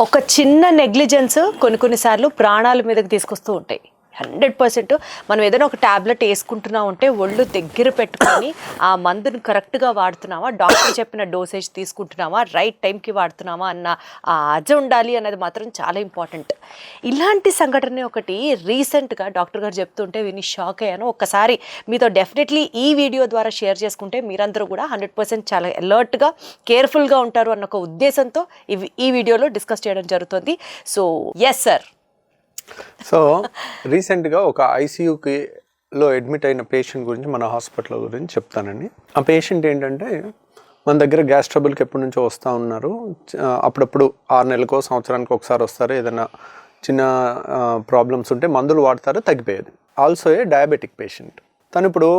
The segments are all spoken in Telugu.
ఒక చిన్న నెగ్లిజెన్స్ కొన్ని సార్లు ప్రాణాల మీదకి తీసుకొస్తూ ఉంటాయి. 100% మనం ఏదైనా ఒక టాబ్లెట్ వేసుకుంటున్నాం అంటే ఒళ్ళు దగ్గర పెట్టుకొని ఆ మందును కరెక్ట్గా వాడుతున్నామా, డాక్టర్ చెప్పిన డోసేజ్ తీసుకుంటున్నామా, రైట్ టైంకి వాడుతున్నామా అన్న ఆ అజ ఉండాలి అన్నది మాత్రం చాలా ఇంపార్టెంట్. ఇలాంటి సంఘటన ఒకటి రీసెంట్గా డాక్టర్ గారు చెప్తుంటే విని షాక్ అయ్యాను. ఒక్కసారి మీతో డెఫినెట్లీ ఈ వీడియో ద్వారా షేర్ చేసుకుంటే మీరందరూ కూడా 100% చాలా అలర్ట్గా కేర్ఫుల్గా ఉంటారు అన్న ఒక ఉద్దేశంతో ఈ వీడియోలో డిస్కస్ చేయడం జరుగుతుంది. So yes sir. సో రీసెంట్గా ఒక ఐసీయూలో అడ్మిట్ అయిన పేషెంట్ గురించి మన హాస్పిటల్ గురించి చెప్తానండి. ఆ పేషెంట్ ఏంటంటే మన దగ్గర గ్యాస్ ట్రబుల్కి ఎప్పటి నుంచో వస్తూ ఉన్నారు. అప్పుడప్పుడు 6 నెలలకో సంవత్సరానికి ఒకసారి వస్తారు. ఏదైనా చిన్న ప్రాబ్లమ్స్ ఉంటే మందులు వాడతారు, తగ్గిపోయేది. Also a diabetic patient. తను ఇప్పుడు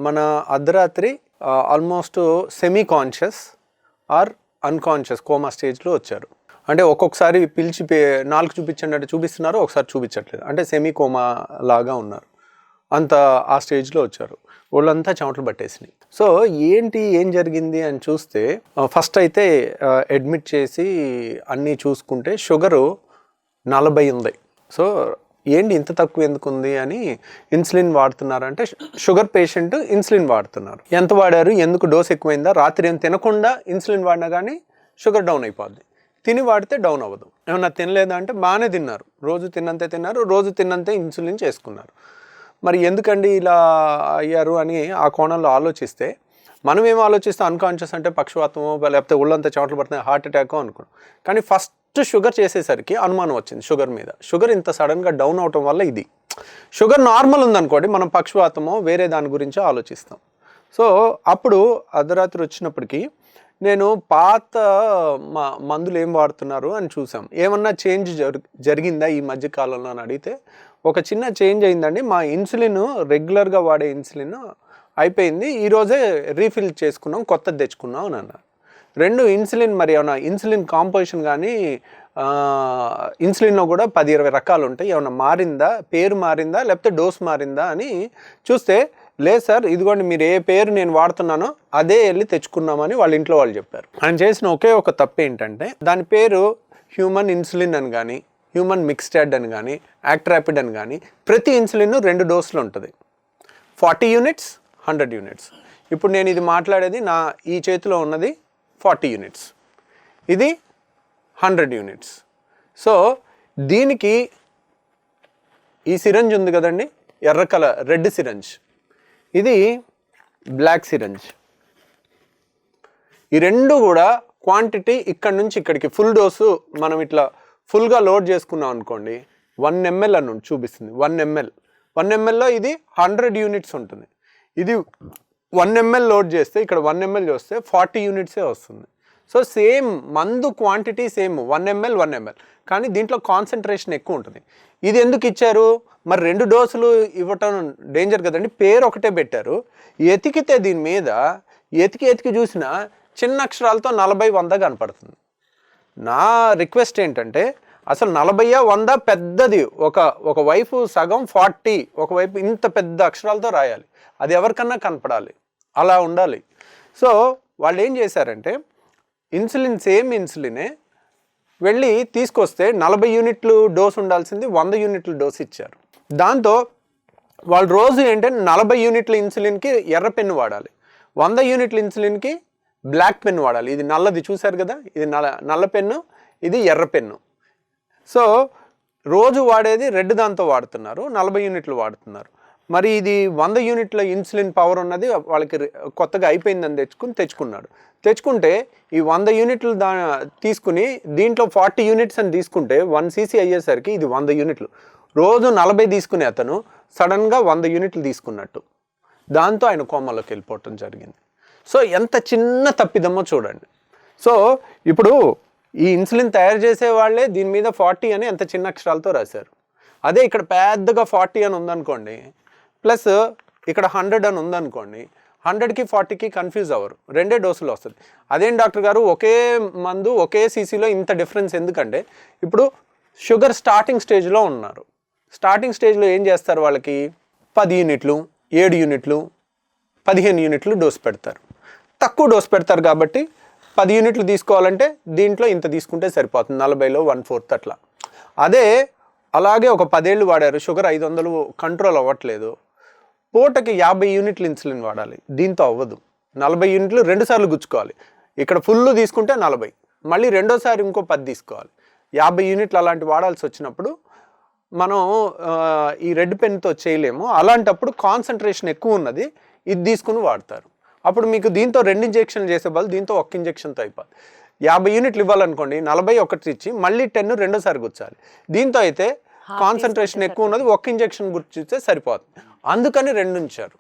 మన అర్ధరాత్రి almost semi conscious or unconscious coma స్టేజ్లో వచ్చారు. అంటే ఒక్కొక్కసారి పిలిచి నాలుగు చూపించండి అంటే చూపిస్తున్నారు, ఒకసారి చూపించట్లేదు. అంటే సెమీ కోమా లాగా ఉన్నారు. అంత ఆ స్టేజ్లో వచ్చారు. వాళ్ళంతా చెమటలు పట్టేసినాయి. సో ఏం జరిగింది అని చూస్తే ఫస్ట్ అయితే అడ్మిట్ చేసి అన్నీ చూసుకుంటే షుగరు 40 ఉంది. సో ఏంటి ఇంత తక్కువ ఎందుకు ఉంది అని ఇన్సులిన్ వాడుతున్నారంటే షుగర్ పేషెంట్ ఇన్సులిన్ వాడుతున్నారు. ఎంత వాడారు, ఎందుకు డోస్ ఎక్కువైందా, రాత్రి ఏం తినకుండా ఇన్సులిన్ వాడినా కానీ షుగర్ డౌన్ అయిపోద్ది. తిని వాడితే డౌన్ అవ్వదు. ఏమన్నా తినలేదా అంటే బాగానే తిన్నారు, రోజు తిన్నంతే తిన్నారు, రోజు తిన్నంతే ఇన్సులిన్ చేసుకున్నారు. మరి ఎందుకండి ఇలా అయ్యారు అని ఆ కోణంలో ఆలోచిస్తే మనం ఏమో ఆలోచిస్తే అన్కాన్షియస్ అంటే పక్షవాతమో లేకపోతే ఒళ్ళంతా చెమటలు పడుతున్నాయి, హార్ట్ అటాకో అనుకున్నాం. కానీ ఫస్ట్ షుగర్ చేసేసరికి అనుమానం వచ్చింది షుగర్ మీద. షుగర్ ఇంత సడన్గా డౌన్ అవటం వల్ల ఇది. షుగర్ నార్మల్ ఉందనుకోండి, మనం పక్షవాతమో వేరే దాని గురించి ఆలోచిస్తాం. సో అప్పుడు అర్ధరాత్రి వచ్చినప్పటికీ నేను పాత మందులు ఏం వాడుతున్నారు అని చూసాం. ఏమన్నా చేంజ్ జరిగిందా ఈ మధ్యకాలంలో అని అడిగితే ఒక చిన్న చేంజ్ అయిందండి. మా ఇన్సులిన్ రెగ్యులర్గా వాడే ఇన్సులిన్ అయిపోయింది, ఈరోజే రీఫిల్ చేసుకున్నాం, కొత్తది తెచ్చుకున్నాం అని అన్నారు. 2 ఇన్సులిన్ మరి ఏమన్నా ఇన్సులిన్ కాంపోజిషన్ కానీ ఇన్సులిన్లో కూడా 10-20 రకాలు ఉంటాయి, ఏమన్నా మారిందా, పేరు మారిందా లేకపోతే డోస్ మారిందా అని చూస్తే లేదు సార్, ఇదిగోండి మీరు ఏ పేరు నేను వాడుతున్నానో అదే వెళ్ళి తెచ్చుకున్నామని వాళ్ళ ఇంట్లో వాళ్ళు చెప్పారు. ఆయన చేసిన ఒకే ఒక తప్పు ఏంటంటే దాని పేరు హ్యూమన్ ఇన్సులిన్ అని కానీ హ్యూమన్ మిక్స్టెడ్ అని కానీ యాక్ట్రాపిడ్ అని కానీ ప్రతి ఇన్సులిన్ 2 డోసులు ఉంటుంది. 40 యూనిట్స్ 100 యూనిట్స్. ఇప్పుడు నేను ఇది మాట్లాడేది నా ఈ చేతిలో ఉన్నది 40 యూనిట్స్, ఇది 100 యూనిట్స్. సో దీనికి ఈ సిరంజ్ ఉంది కదండి, ఎర్ర కలర్ రెడ్ సిరంజ్, ఇది బ్లాక్ సిరంజ్. ఈ 2 కూడా క్వాంటిటీ ఇక్కడ నుంచి ఇక్కడికి ఫుల్ డోసు మనం ఇట్లా ఫుల్గా లోడ్ చేసుకున్నాం అనుకోండి 1 ml అని చూపిస్తుంది. 1 mlలో ఇది 100 యూనిట్స్ ఉంటుంది. ఇది 1 ml లోడ్ చేస్తే ఇక్కడ 1 ml చూస్తే 40 యూనిట్సే వస్తుంది. సో సేమ్ మందు క్వాంటిటీ సేమ్ 1 ml, కానీ దీంట్లో కాన్సన్ట్రేషన్ ఎక్కువ ఉంటుంది. ఇది ఎందుకు ఇచ్చారు మరి, 2 డోసులు ఇవ్వటం డేంజర్ కదండి, పేరు ఒకటే పెట్టారు. ఎతికితే దీని మీద ఎతికి చూసినా చిన్న అక్షరాలతో 40-100 కనపడుతుంది. నా రిక్వెస్ట్ ఏంటంటే అసలు 40-100 పెద్దది, ఒక వైపు సగం 40, ఒకవైపు ఇంత పెద్ద అక్షరాలతో రాయాలి, అది ఎవరికన్నా కనపడాలి, అలా ఉండాలి. సో వాళ్ళు ఏం చేశారంటే ఇన్సులిన్ సేమ్ ఇన్సులినే వెళ్ళి తీసుకొస్తే 40 యూనిట్లు డోస్ ఉండాల్సింది 100 యూనిట్ల డోస్ ఇచ్చారు. దాంతో వాళ్ళు రోజు ఏంటంటే 40 యూనిట్ల ఇన్సులిన్కి ఎర్ర పెన్ను వాడాలి, 100 యూనిట్ల ఇన్సులిన్కి బ్లాక్ పెన్ను వాడాలి. ఇది నల్లది చూశారు కదా, ఇది నల్ల పెన్ను, ఇది ఎర్ర పెన్ను. సో రోజు వాడేది రెడ్ దాంతో వాడుతున్నారు, 40 యూనిట్లు వాడుతున్నారు. మరి ఇది 100 యూనిట్ల ఇన్సులిన్ పవర్ ఉన్నది వాళ్ళకి కొత్తగా అయిపోయిందని తెచ్చుకుంటే ఈ 100 యూనిట్లు తీసుకుని దీంట్లో 40 యూనిట్స్ అని తీసుకుంటే 1 cc అయ్యేసరికి ఇది 100 యూనిట్లు. రోజు 40 తీసుకునే అతను సడన్గా 100 యూనిట్లు తీసుకున్నట్టు, దాంతో ఆయన కోమాలోకి వెళ్ళిపోవటం జరిగింది. సో ఎంత చిన్న తప్పిదమ్మో చూడండి. సో ఇప్పుడు ఈ ఇన్సులిన్ తయారు చేసే వాళ్ళే దీని మీద 40 అని ఎంత చిన్న అక్షరాలతో రాశారు. అదే ఇక్కడ పెద్దగా 40 అని ఉందనుకోండి, ప్లస్ ఇక్కడ 100 అని ఉందనుకోండి, 100కి 40కి కన్ఫ్యూజ్ అవ్వరు, 2 డోసులు వస్తుంది. అదేం డాక్టర్ గారు ఒకే మందు ఒకే సీసీలో ఇంత డిఫరెన్స్ ఎందుకంటే ఇప్పుడు షుగర్ స్టార్టింగ్ స్టేజ్లో ఉన్నారు. స్టార్టింగ్ స్టేజ్లో ఏం చేస్తారు, వాళ్ళకి 10 యూనిట్లు 7 యూనిట్లు 15 యూనిట్లు డోస్ పెడతారు. తక్కువ డోస్ పెడతారు కాబట్టి 10 యూనిట్లు తీసుకోవాలంటే దీంట్లో ఇంత తీసుకుంటే సరిపోతుంది, 40లో 1/4 అట్లా. అదే అలాగే ఒక 10 ఏళ్ళు వాడారు, షుగర్ 500 కంట్రోల్ అవ్వట్లేదు, పూటకి 50 యూనిట్లు ఇన్సులిన్ వాడాలి. దీంతో అవ్వదు. 40 యూనిట్లు 2 సార్లు గుచ్చుకోవాలి. ఇక్కడ ఫుల్ తీసుకుంటే 40, మళ్ళీ రెండోసారి ఇంకో 10 తీసుకోవాలి. 50 యూనిట్లు అలాంటి వాడాల్సి వచ్చినప్పుడు మనం ఈ రెడ్ పెన్తో చేయలేము. అలాంటప్పుడు కాన్సన్ట్రేషన్ ఎక్కువ ఉన్నది ఇది తీసుకుని వాడతారు. అప్పుడు మీకు దీంతో 2 ఇంజెక్షన్లు చేసే బదులు దీంతో 1 ఇంజెక్షన్తో అయిపోతుంది. 50 యూనిట్లు ఇవ్వాలనుకోండి, 40 ఒకటి ఇచ్చి మళ్ళీ 10 రెండోసారి గుచ్చాలి. దీంతో అయితే కాన్సన్ట్రేషన్ ఎక్కువ ఉన్నది, 1 ఇంజెక్షన్ గుర్చిస్తే సరిపోతుంది. అందుకని 2 ఉంచారు.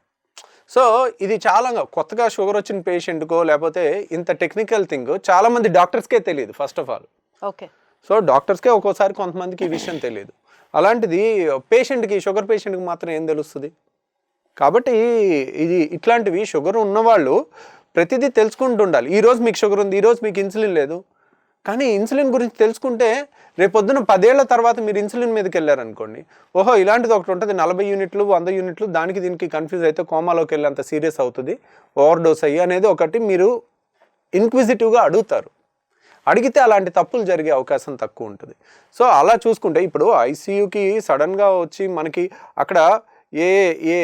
సో ఇది చాలా కొత్తగా షుగర్ వచ్చిన పేషెంట్కో లేకపోతే ఇంత టెక్నికల్ థింగ్ చాలామంది డాక్టర్స్కే తెలియదు first of all. Okay. So డాక్టర్స్కే ఒక్కోసారి కొంతమందికి ఈ విషయం తెలియదు. అలాంటిది పేషెంట్కి, షుగర్ పేషెంట్కి మాత్రం ఏం తెలుస్తుంది? కాబట్టి ఇది ఇట్లాంటివి షుగర్ ఉన్నవాళ్ళు ప్రతిదీ తెలుసుకుంటూ ఉండాలి. ఈరోజు మీకు షుగర్ ఉంది, ఈరోజు మీకు ఇన్సులిన్ లేదు, కానీ ఇన్సులిన్ గురించి తెలుసుకుంటే రేపొద్దున 10 ఏళ్ల తర్వాత మీరు ఇన్సులిన్ మీదకి వెళ్ళారనుకోండి, ఓహో ఇలాంటిది ఒకటి ఉంటుంది 40 యూనిట్లు 100 యూనిట్లు, దానికి దీనికి కన్ఫ్యూజ్ అయితే కోమాలోకి వెళ్ళి అంత సీరియస్ అవుతుంది, ఓవర్ డోస్ అయ్యి అనేది ఒకటి మీరు ఇన్క్విజిటివ్గా అడుగుతారు. అడిగితే అలాంటి తప్పులు జరిగే అవకాశం తక్కువ ఉంటుంది. సో అలా చూసుకుంటే ఇప్పుడు ఐసీయూకి సడన్గా వచ్చి మనకి అక్కడ ఏ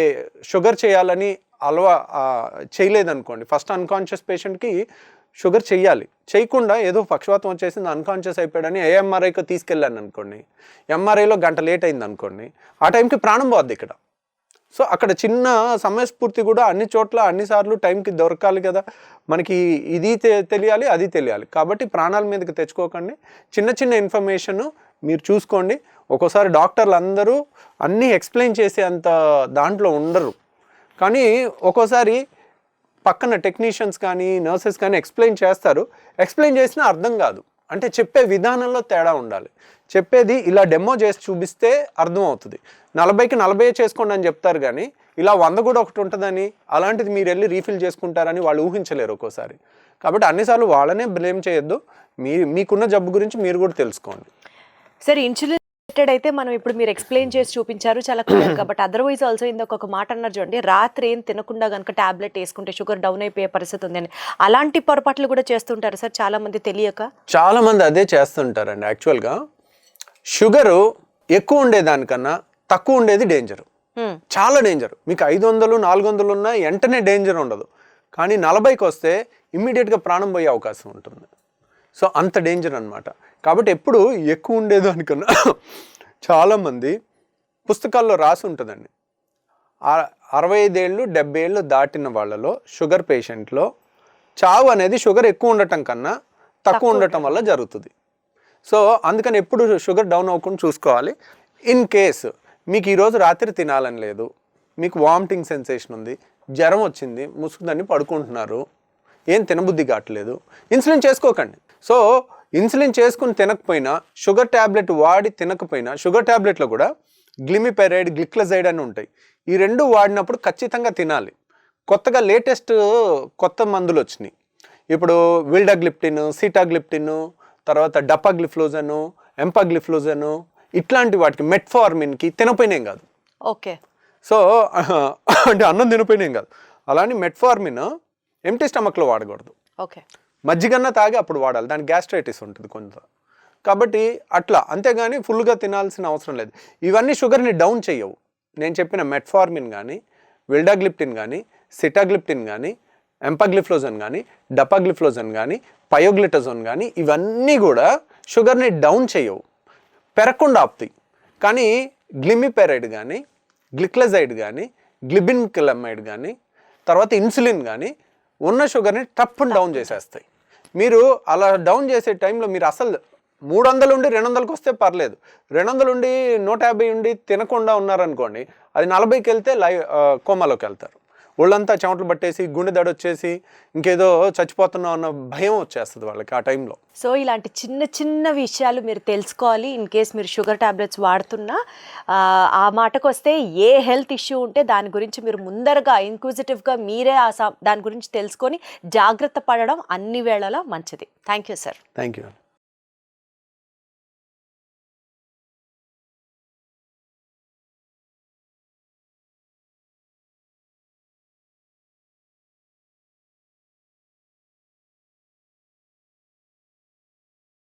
షుగర్ చేయాలని చేయలేదనుకోండి, ఫస్ట్ అన్కాన్షియస్ పేషెంట్కి షుగర్ చెయ్యాలి, చేయకుండా ఏదో పక్షవాతం వచ్చేసింది అన్కాన్షియస్ అయిపోయాడని ఏఎంఆర్ఐకి తీసుకెళ్ళాను అనుకోండి, ఎంఆర్ఐలో గంట లేట్ అయింది అనుకోండి, ఆ టైంకి ప్రాణం పోద్ది ఇక్కడ. సో అక్కడ చిన్న సమయస్ఫూర్తి కూడా అన్ని చోట్ల అన్నిసార్లు టైంకి దొరకాలి కదా, మనకి ఇది తెలియాలి అది తెలియాలి. కాబట్టి ప్రాణాల మీదకి తెచ్చుకోకండి, చిన్న చిన్న ఇన్ఫర్మేషన్ మీరు చూసుకోండి. ఒక్కోసారి డాక్టర్లు అందరూ అన్నీ ఎక్స్ప్లెయిన్ చేసే అంత దాంట్లో ఉండరు, కానీ ఒక్కోసారి పక్కన టెక్నీషియన్స్ కానీ నర్సెస్ కానీ ఎక్స్ప్లెయిన్ చేస్తారు, ఎక్స్ప్లెయిన్ చేసినా అర్థం కాదు. అంటే చెప్పే విధానంలో తేడా ఉండాలి. చెప్పేది ఇలా డెమో చేసి చూపిస్తే అర్థం అవుతుంది. 40కి 40 చేసుకోండి అని చెప్తారు, కానీ ఇలా 100 కూడా ఒకటి ఉంటుందని, అలాంటిది మీరు వెళ్ళి రీఫిల్ చేసుకుంటారని వాళ్ళు ఊహించలేరు ఒక్కోసారి. కాబట్టి అన్నిసార్లు వాళ్ళనే బ్లేమ్ చేయొద్దు, మీకున్న జబ్బు గురించి మీరు కూడా తెలుసుకోండి. సరే, ఇన్సులిన్ అయితే మనం ఇప్పుడు మీరు ఎక్స్ప్లెయిన్ చేసి చూపించారు చాలా క్లియర్గా, బట్ అదర్వైజ్ ఆల్సో ఇందాక ఒక మాట అన్నారు చూడండి, రాత్రి ఏం తినకుండా కనుక టాబ్లెట్ వేసుకుంటే షుగర్ డౌన్ అయిపోయే పరిస్థితి ఉందని, అలాంటి పొరపాట్లు కూడా చేస్తుంటారు సార్ చాలా మంది తెలియక? చాలా మంది అదే చేస్తుంటారండి. యాక్చువల్గా షుగరు ఎక్కువ ఉండేదానికన్నా తక్కువ ఉండేది డేంజర్, చాలా డేంజర్. మీకు 500 400 ఉన్నా వెంటనే డేంజర్ ఉండదు, కానీ 40కి వస్తే ఇమ్మీడియట్గా ప్రాణం పోయే అవకాశం ఉంటుంది. సో అంత డేంజర్ అనమాట. కాబట్టి ఎప్పుడు ఎక్కువ ఉండేదానికన్నా చాలామంది పుస్తకాల్లో రాసి ఉంటుందండి, 65 ఏళ్ళు 70 ఏళ్ళు దాటిన వాళ్ళలో షుగర్ పేషెంట్లో చావు అనేది షుగర్ ఎక్కువ ఉండటం కన్నా తక్కువ ఉండటం వల్ల జరుగుతుంది. సో అందుకని ఎప్పుడు షుగర్ డౌన్ అవ్వకుండా చూసుకోవాలి. ఇన్ కేస్ మీకు ఈరోజు రాత్రి తినాలని లేదు, మీకు వామిటింగ్ సెన్సేషన్ ఉంది, జ్వరం వచ్చింది, ముసుగుదని పడుకుంటున్నారు, ఏం తినబుద్ధి కావట్లేదు, ఇన్సులిన్ చేసుకోకండి. సో ఇన్సులిన్ చేసుకుని తినకపోయినా, షుగర్ ట్యాబ్లెట్ వాడి తినకపోయినా, షుగర్ ట్యాబ్లెట్లో కూడా గ్లిమిపెరైడ్ గ్లిక్లజైడ్ అని ఉంటాయి. ఈ 2 వాడినప్పుడు ఖచ్చితంగా తినాలి. కొత్తగా లేటెస్ట్ కొత్త మందులు వచ్చినాయి. ఇప్పుడు విల్డాగ్లిప్టిన్, సీటాగ్లిప్టిన్, తర్వాత డపాగ్లిఫ్లోజను, ఎంపాగ్లిఫ్లోజను, ఇట్లాంటి వాటికి మెట్ఫార్మిన్కి తినపోయినేం కాదు. ఓకే. సో అంటే అన్నం తినపోయినేం కాదు. అలానే మెట్ఫార్మిన్ ఎంటీ స్టమక్లో వాడకూడదు, ఓకే, మజ్జిగన్న తాగి అప్పుడు వాడాలి, దానికి గ్యాస్ట్రైటిస్ ఉంటుంది కొంత. కాబట్టి అట్లా, అంతేగాని ఫుల్గా తినాల్సిన అవసరం లేదు. ఇవన్నీ షుగర్ని డౌన్ చేయవు. నేను చెప్పిన మెట్ఫార్మిన్ కానీ, విల్డాగ్లిప్టిన్ కానీ, సిటాగ్లిప్టిన్ కానీ, ఎంపాగ్లిఫ్లోజన్ కానీ, డపాగ్లిఫ్లోజన్ కానీ, పయోగ్లిటజోన్ కానీ, ఇవన్నీ కూడా షుగర్ని డౌన్ చేయవు, పెరగకుండా ఆపుతాయి. కానీ గ్లిమిపెరైడ్ కానీ, గ్లిక్లజైడ్ కానీ, గ్లిబిన్కిలమైడ్ కానీ, తర్వాత ఇన్సులిన్ కానీ ఉన్న షుగర్ని టప్పుని డౌన్ చేసేస్తాయి. మీరు అలా డౌన్ చేసే టైంలో మీరు అసలు 300 ఉండి 200కి వస్తే పర్లేదు, 200 ఉండి 150 ఉండి తినకుండా ఉన్నారనుకోండి, అది 40కి వెళ్తే కోమాలోకి వెళ్తారు. ఒళ్ళంతా చెమటలు పట్టేసి, గుండె దడ వచ్చేసి, ఇంకేదో చచ్చిపోతున్నాం అన్న భయం వచ్చేస్తుంది వాళ్ళకి ఆ టైంలో. సో ఇలాంటి చిన్న చిన్న విషయాలు మీరు తెలుసుకోవాలి. ఇన్ కేస్ మీరు షుగర్ టాబ్లెట్స్ వాడుతున్నా, ఆ మాటకు వస్తే ఏ హెల్త్ ఇష్యూ ఉంటే దాని గురించి మీరు ముందరగా ఇన్క్విజిటివ్గా మీరే దాని గురించి తెలుసుకొని జాగ్రత్త పడడం అన్ని వేళలా మంచిది. Thank you sir. Thank you.